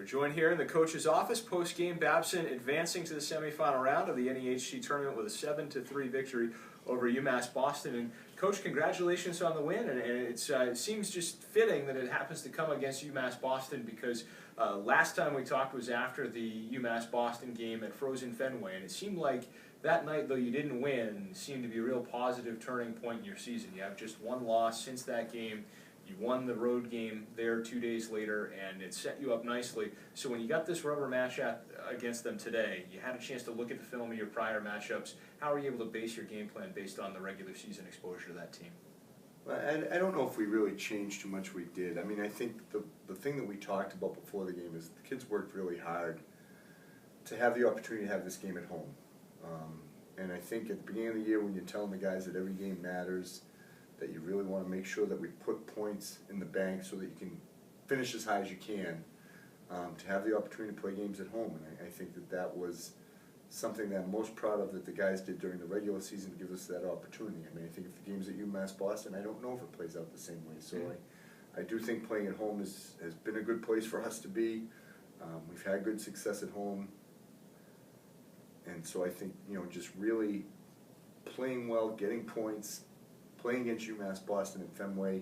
We're joined here in the coach's office post-game. Babson advancing to the semifinal round of the NEHC Tournament with a 7-3 victory over UMass Boston. And Coach, congratulations on the win. And it seems just fitting that it happens to come against UMass Boston because last time we talked was after the UMass Boston game at Frozen Fenway, and it seemed like that night, though you didn't win, seemed to be a real positive turning point in your season. You have just one loss since that game. You won the road game there 2 days later, and it set you up nicely. So when you got this rubber match against them today, you had a chance to look at the film of your prior matchups. How were you able to base your game plan based on the regular season exposure to that team? Well, I don't know if we really changed too much. We did. I mean, I think the thing that we talked about before the game is the kids worked really hard to have the opportunity to have this game at home. And I think at the beginning of the year when you're telling the guys that every game matters, that you really want to make sure that we put points in the bank so that you can finish as high as you can, to have the opportunity to play games at home. And I think that was something that I'm most proud of that the guys did during the regular season to give us that opportunity. I mean, I think if the game's at UMass Boston, I don't know if it plays out the same way. So I do think playing at home has been a good place for us to be. We've had good success at home. And so I think, just really playing well, getting points, playing against UMass Boston at Fenway,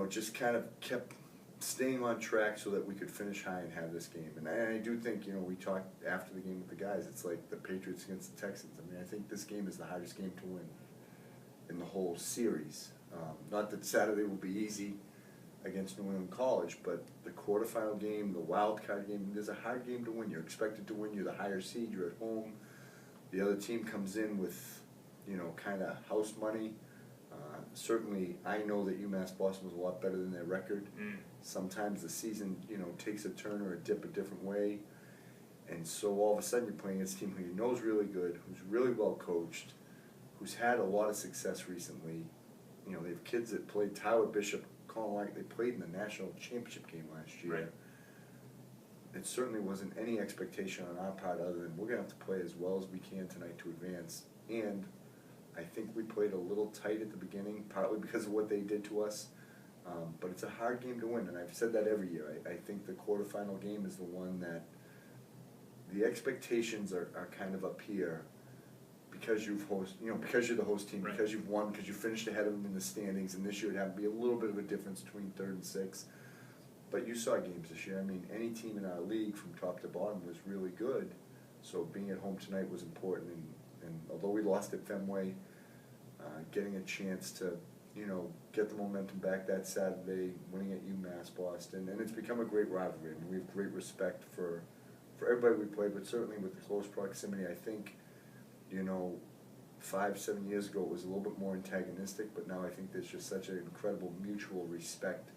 just kind of kept staying on track so that we could finish high and have this game. And I do think, we talked after the game with the guys, it's like the Patriots against the Texans. I mean, I think this game is the hardest game to win in the whole series. Not that Saturday will be easy against New England College, but the quarterfinal game, the wild card game, there's a hard game to win. You're expected to win. You're the higher seed. You're at home. The other team comes in with, kind of house money. Certainly, I know that UMass Boston was a lot better than their record. Sometimes the season, takes a turn or a dip a different way. And so all of a sudden you're playing against a team who you know is really good, who's really well coached, who's had a lot of success recently. They have kids that played Tyler Bishop, Colin Lark, they played in the national championship game last year. Right. It certainly wasn't any expectation on our part other than we're going to have to play as well as we can tonight to advance. And I think we played a little tight at the beginning, partly because of what they did to us. But it's a hard game to win, and I've said that every year. I think the quarterfinal game is the one that the expectations are kind of up here because because you're the host team, right, because you've won, because you finished ahead of them in the standings, and this year it'd have to be a little bit of a difference between third and sixth. But you saw games this year. I mean, any team in our league from top to bottom was really good. So being at home tonight was important, and although we lost at Fenway, getting a chance to, get the momentum back that Saturday, winning at UMass Boston, and it's become a great rivalry. I mean, we have great respect for everybody we play, but certainly with the close proximity, I think, 5-7 years ago it was a little bit more antagonistic, but now I think there's just such an incredible mutual respect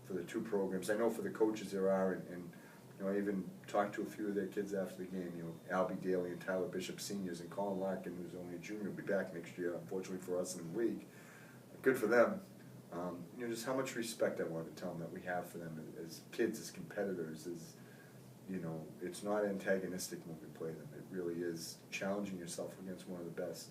for the two programs. I know for the coaches there are, and I even talked to a few of their kids after the game, Albie Daly and Tyler Bishop seniors, and Colin Larkin, who's only a junior, will be back next year, unfortunately for us in the league. Good for them. Just how much respect I wanted to tell them that we have for them as kids, as competitors, as, it's not antagonistic when we play them. It really is challenging yourself against one of the best.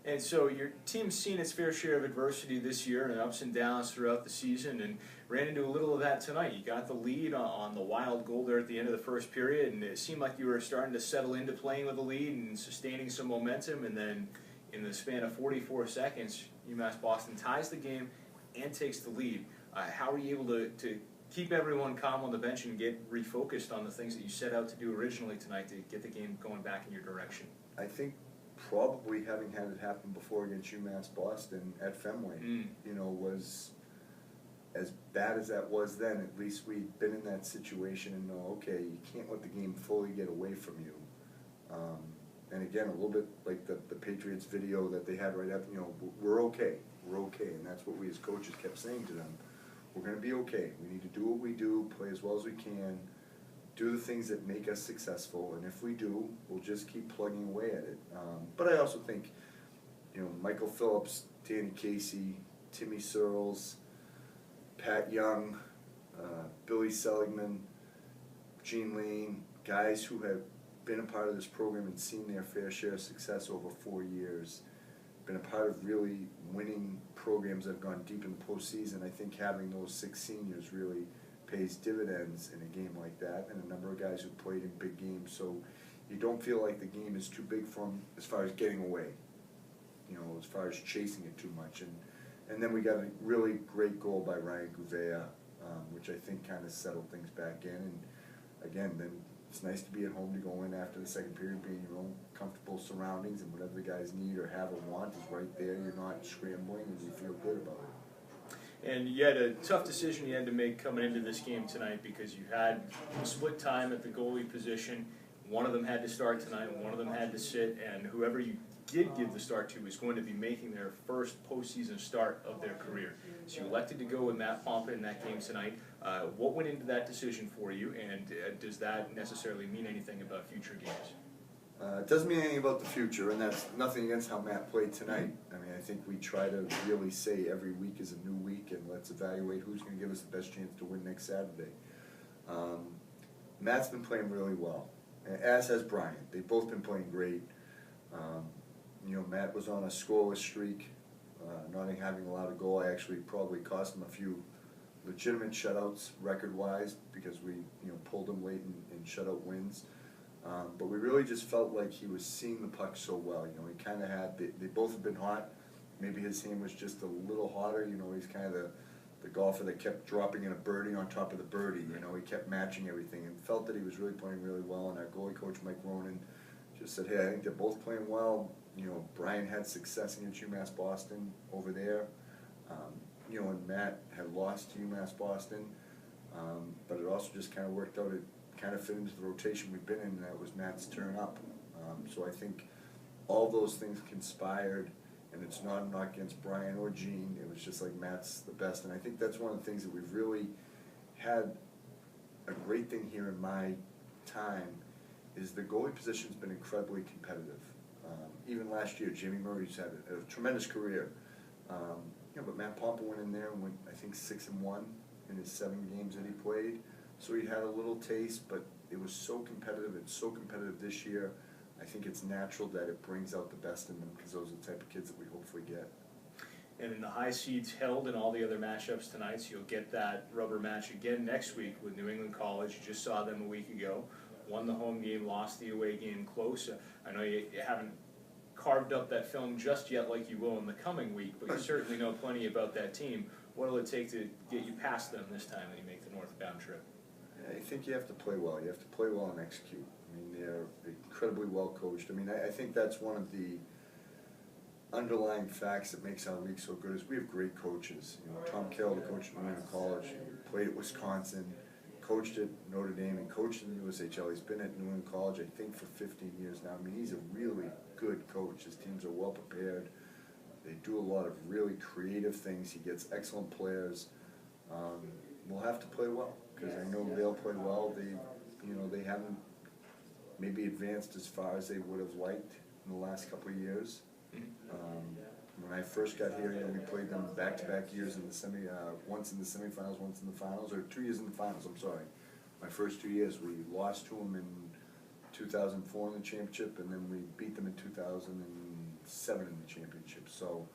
And so your team's seen its fair share of adversity this year and ups and downs throughout the season, and ran into a little of that tonight. You got the lead on the wild goal there at the end of the first period, and it seemed like you were starting to settle into playing with the lead and sustaining some momentum, and then in the span of 44 seconds, UMass Boston ties the game and takes the lead. How were you able to keep everyone calm on the bench and get refocused on the things that you set out to do originally tonight to get the game going back in your direction? I think probably having had it happen before against UMass Boston at Fenway, was as bad as that was then. At least we'd been in that situation and know, okay, you can't let the game fully get away from you. And again, a little bit like the Patriots video that they had right after, we're okay, and that's what we as coaches kept saying to them. We're going to be okay. We need to do what we do, play as well as we can, do the things that make us successful, and if we do, we'll just keep plugging away at it. But I also think, Michael Phillips, Danny Casey, Timmy Searles, Pat Young, Billy Seligman, Gene Lane, guys who have been a part of this program and seen their fair share of success over 4 years, been a part of really winning programs that have gone deep in the postseason. I think having those 6 seniors really pays dividends in a game like that, and a number of guys who played in big games. So you don't feel like the game is too big for them as far as getting away, you know, as far as chasing it too much. And then we got a really great goal by Ryan Gouveia, which I think kind of settled things back in. And again, then it's nice to be at home to go in after the second period, be in your own comfortable surroundings, and whatever the guys need or have or want is right there. You're not scrambling, and you feel good about it. And you had a tough decision you had to make coming into this game tonight because you had a split time at the goalie position. One of them had to start tonight, and one of them had to sit, and whoever you did give the start to is going to be making their first postseason start of their career. So you elected to go with Matt Pompa in that game tonight. What went into that decision for you, and does that necessarily mean anything about future games? It doesn't mean anything about the future, and that's nothing against how Matt played tonight. I mean, I think we try to really say every week is a new week, and let's evaluate who's going to give us the best chance to win next Saturday. Matt's been playing really well, as has Brian. They've both been playing great. You know, Matt was on a scoreless streak, not having allowed a goal. I actually probably cost him a few legitimate shutouts record-wise because we, you know, pulled him late in shutout wins. But we really just felt like he was seeing the puck so well. You know, he kind of had, they both have been hot. Maybe his hand was just a little hotter. You know, he's kind of the golfer that kept dropping in a birdie on top of the birdie. You know, he kept matching everything and felt that he was really playing really well. And our goalie coach, Mike Ronan, just said, hey, I think they're both playing well. You know, Brian had success against UMass Boston over there. You know, and Matt had lost to UMass Boston. But it also just kind of worked out. It kind of fit into the rotation we've been in, and that was Matt's turn up. So I think all those things conspired, and it's not against Brian or Gene. It was just like Matt's the best, and I think that's one of the things that we've really had a great thing here in my time is the goalie position's been incredibly competitive. Even last year, Jamie Murray's had a tremendous career. You know, but Matt Pompa went in there and went, I think, 6-1 in his 7 games that he played. So he had a little taste, but it was so competitive. It's so competitive this year. I think it's natural that it brings out the best in them because those are the type of kids that we hopefully get. And in the high seeds held in all the other matchups tonight, so you'll get that rubber match again next week with New England College. You just saw them a week ago. Won the home game, lost the away game close. I know you haven't carved up that film just yet like you will in the coming week, but you certainly know plenty about that team. What will it take to get you past them this time when you make the northbound trip? I think you have to play well. You have to play well and execute. I mean, they're incredibly well coached. I mean, I think that's one of the underlying facts that makes our league so good is we have great coaches. You know, Tom Cabral, the coach at New England College, played at Wisconsin, coached at Notre Dame, and coached in the USHL. He's been at New England College, I think, for 15 years now. I mean, he's a really good coach. His teams are well prepared. They do a lot of really creative things. He gets excellent players. We'll have to play well because I know they'll play well. They haven't maybe advanced as far as they would have liked in the last couple of years. When I first got here, you know, we played them back-to-back years in the once in the semifinals, once in the finals, or 2 years in the finals. I'm sorry. My first 2 years, we lost to them in 2004 in the championship, and then we beat them in 2007 in the championship. So,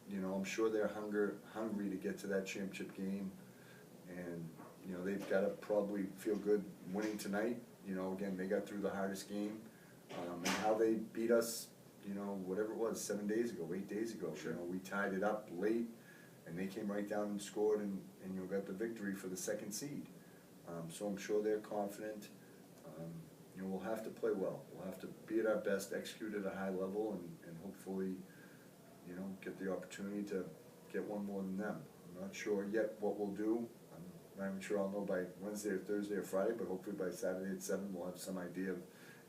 you know, I'm sure they're hungry to get to that championship game, and you know they've got to probably feel good winning tonight. You know, again, they got through the hardest game, and how they beat us. You know, whatever it was, 7 days ago, 8 days ago. Sure. You know, we tied it up late, and they came right down and scored, and you know got the victory for the second seed. So I'm sure they're confident. You know, we'll have to play well. We'll have to be at our best, execute at a high level, and hopefully, you know, get the opportunity to get one more than them. I'm not sure yet what we'll do. I'm not even sure I'll know by Wednesday or Thursday or Friday, but hopefully by Saturday at 7 we'll have some idea of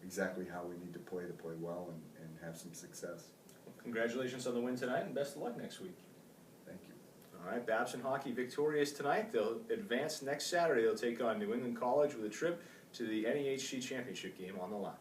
exactly how we need to play well and have some success. Well, congratulations on the win tonight, and best of luck next week. Thank you. All right, Babson hockey victorious tonight. They'll advance next Saturday. They'll take on New England College with a trip to the NEHC Championship game on the line.